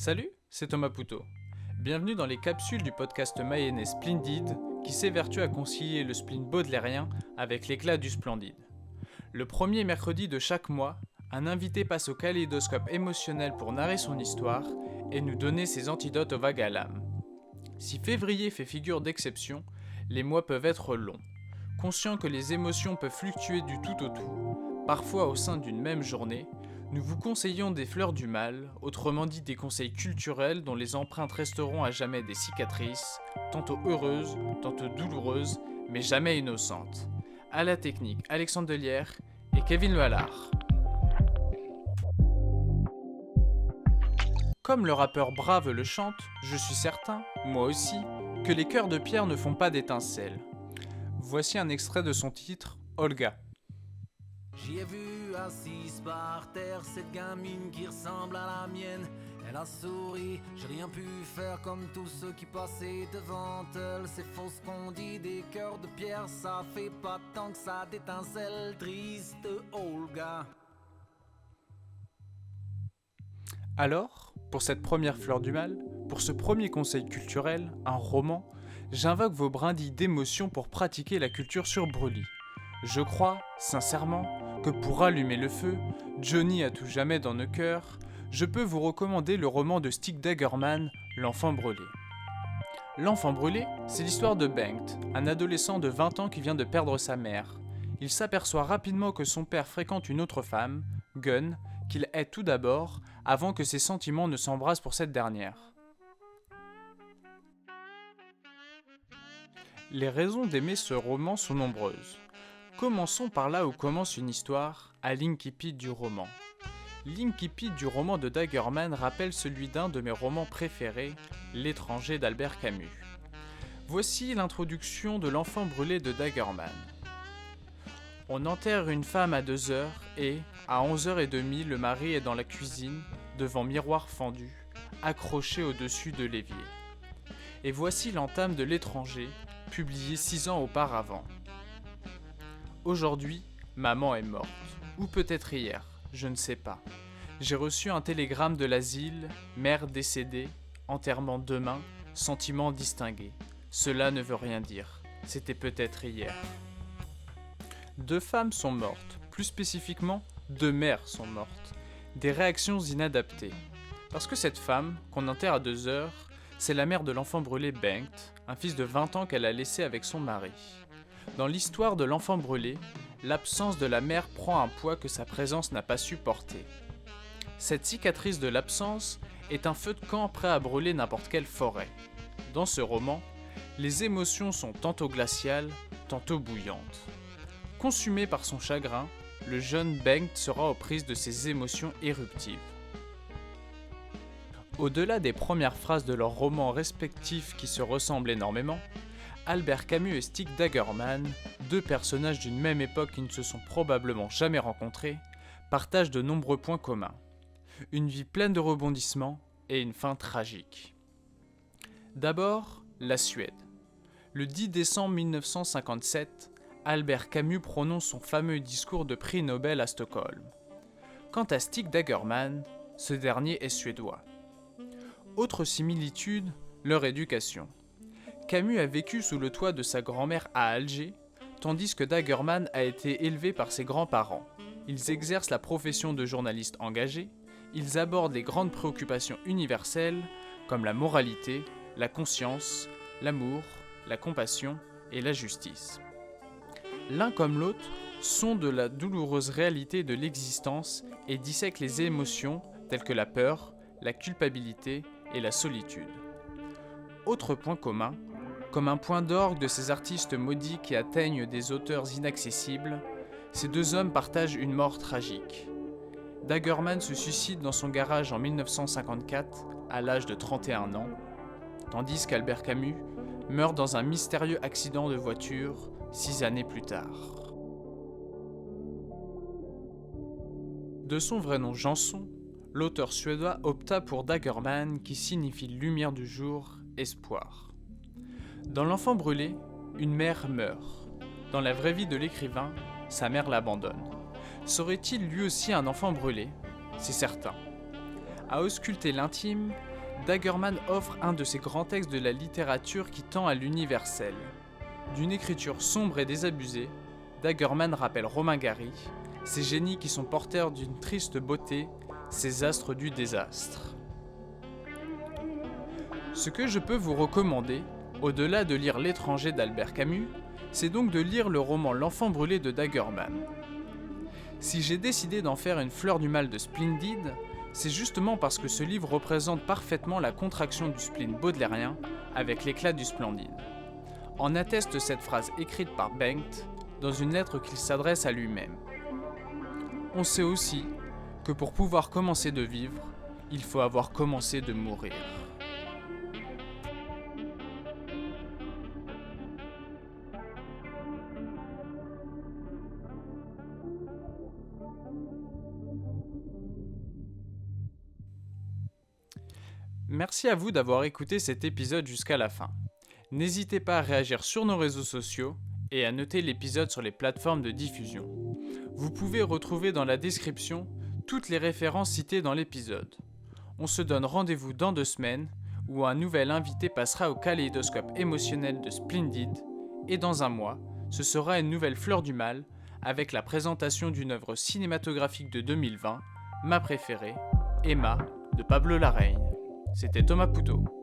Salut, c'est Thomas Poutot. Bienvenue dans les capsules du podcast mayennais Splendid qui s'évertue à concilier le spleen baudelairien avec l'éclat du splendide. Le premier mercredi de chaque mois, un invité passe au kaléidoscope émotionnel pour narrer son histoire et nous donner ses antidotes aux vagues à l'âme. Si février fait figure d'exception, les mois peuvent être longs. Conscient que les émotions peuvent fluctuer du tout au tout, parfois au sein d'une même journée, nous vous conseillons des fleurs du mal, autrement dit des conseils culturels dont les empreintes resteront à jamais des cicatrices, tantôt heureuses, tantôt douloureuses, mais jamais innocentes. À la technique, Alexandre Delière et Kevin Le Hallard. Comme le rappeur Brave le chante, je suis certain, moi aussi, que les cœurs de pierre ne font pas d'étincelles. Voici un extrait de son titre, Olga. J'y ai vu assise par terre cette gamine qui ressemble à la mienne. Elle a souri, j'ai rien pu faire comme tous ceux qui passaient devant elle. C'est faux ce qu'on dit, des cœurs de pierre, ça fait pas tant que ça d'étincelles. Triste Olga. Alors, pour cette première fleur du mal, pour ce premier conseil culturel, un roman, j'invoque vos brindilles d'émotion pour pratiquer la culture sur Brûlis. Je crois, sincèrement, que pour allumer le feu, Johnny à tout jamais dans nos cœurs, je peux vous recommander le roman de Stig Dagerman, L'enfant brûlé. L'enfant brûlé, c'est l'histoire de Bengt, un adolescent de 20 ans qui vient de perdre sa mère. Il s'aperçoit rapidement que son père fréquente une autre femme, Gun, qu'il hait tout d'abord, avant que ses sentiments ne s'embrassent pour cette dernière. Les raisons d'aimer ce roman sont nombreuses. Commençons par là où commence une histoire, à l'incipit du roman. L'incipit du roman de Dagerman rappelle celui d'un de mes romans préférés, L'étranger d'Albert Camus. Voici l'introduction de L'enfant brûlé de Dagerman. On enterre une femme à 2h et, à 11h30, le mari est dans la cuisine, devant miroir fendu, accroché au-dessus de l'évier. Et voici l'entame de L'étranger, publié 6 ans auparavant. Aujourd'hui, maman est morte, ou peut-être hier, je ne sais pas. J'ai reçu un télégramme de l'asile, mère décédée, enterrement demain, sentiments distingués. Cela ne veut rien dire, c'était peut-être hier. 2 femmes sont mortes, plus spécifiquement, 2 mères sont mortes. Des réactions inadaptées. Parce que cette femme, qu'on enterre à 2h, c'est la mère de l'enfant brûlé Bengt, un fils de 20 ans qu'elle a laissé avec son mari. Dans l'histoire de l'enfant brûlé, l'absence de la mère prend un poids que sa présence n'a pas supporté. Cette cicatrice de l'absence est un feu de camp prêt à brûler n'importe quelle forêt. Dans ce roman, les émotions sont tantôt glaciales, tantôt bouillantes. Consumé par son chagrin, le jeune Bengt sera aux prises de ses émotions éruptives. Au-delà des premières phrases de leurs romans respectifs qui se ressemblent énormément, Albert Camus et Stig Dagerman, 2 personnages d'une même époque qui ne se sont probablement jamais rencontrés, partagent de nombreux points communs. Une vie pleine de rebondissements et une fin tragique. D'abord, la Suède. Le 10 décembre 1957, Albert Camus prononce son fameux discours de prix Nobel à Stockholm. Quant à Stig Dagerman, ce dernier est suédois. Autre similitude, leur éducation. Camus a vécu sous le toit de sa grand-mère à Alger, tandis que Dagerman a été élevé par ses grands-parents. Ils exercent la profession de journaliste engagé, ils abordent les grandes préoccupations universelles comme la moralité, la conscience, l'amour, la compassion et la justice. L'un comme l'autre sont de la douloureuse réalité de l'existence et dissèquent les émotions telles que la peur, la culpabilité et la solitude. Autre point commun, comme un point d'orgue de ces artistes maudits qui atteignent des auteurs inaccessibles, ces 2 hommes partagent une mort tragique. Dagerman se suicide dans son garage en 1954, à l'âge de 31 ans, tandis qu'Albert Camus meurt dans un mystérieux accident de voiture 6 années plus tard. De son vrai nom Janson, l'auteur suédois opta pour Dagerman qui signifie lumière du jour, espoir. Dans L'enfant brûlé, une mère meurt. Dans la vraie vie de l'écrivain, sa mère l'abandonne. Serait-il lui aussi un enfant brûlé ? C'est certain. À ausculter l'intime, Dagerman offre un de ces grands textes de la littérature qui tend à l'universel. D'une écriture sombre et désabusée, Dagerman rappelle Romain Gary, ces génies qui sont porteurs d'une triste beauté, ces astres du désastre. Ce que je peux vous recommander, au-delà de lire L'étranger d'Albert Camus, c'est donc de lire le roman L'enfant brûlé de Dagerman. Si j'ai décidé d'en faire une fleur du mal de Splendid, c'est justement parce que ce livre représente parfaitement la contraction du spleen baudelairien avec l'éclat du splendide. En atteste cette phrase écrite par Bengt dans une lettre qu'il s'adresse à lui-même. On sait aussi que pour pouvoir commencer de vivre, il faut avoir commencé de mourir. Merci à vous d'avoir écouté cet épisode jusqu'à la fin. N'hésitez pas à réagir sur nos réseaux sociaux et à noter l'épisode sur les plateformes de diffusion. Vous pouvez retrouver dans la description toutes les références citées dans l'épisode. On se donne rendez-vous dans 2 semaines où un nouvel invité passera au kaléidoscope émotionnel de Splendid et dans un mois, ce sera une nouvelle fleur du mal avec la présentation d'une œuvre cinématographique de 2020, ma préférée, Emma, de Pablo Larraín. C'était Thomas Poutot.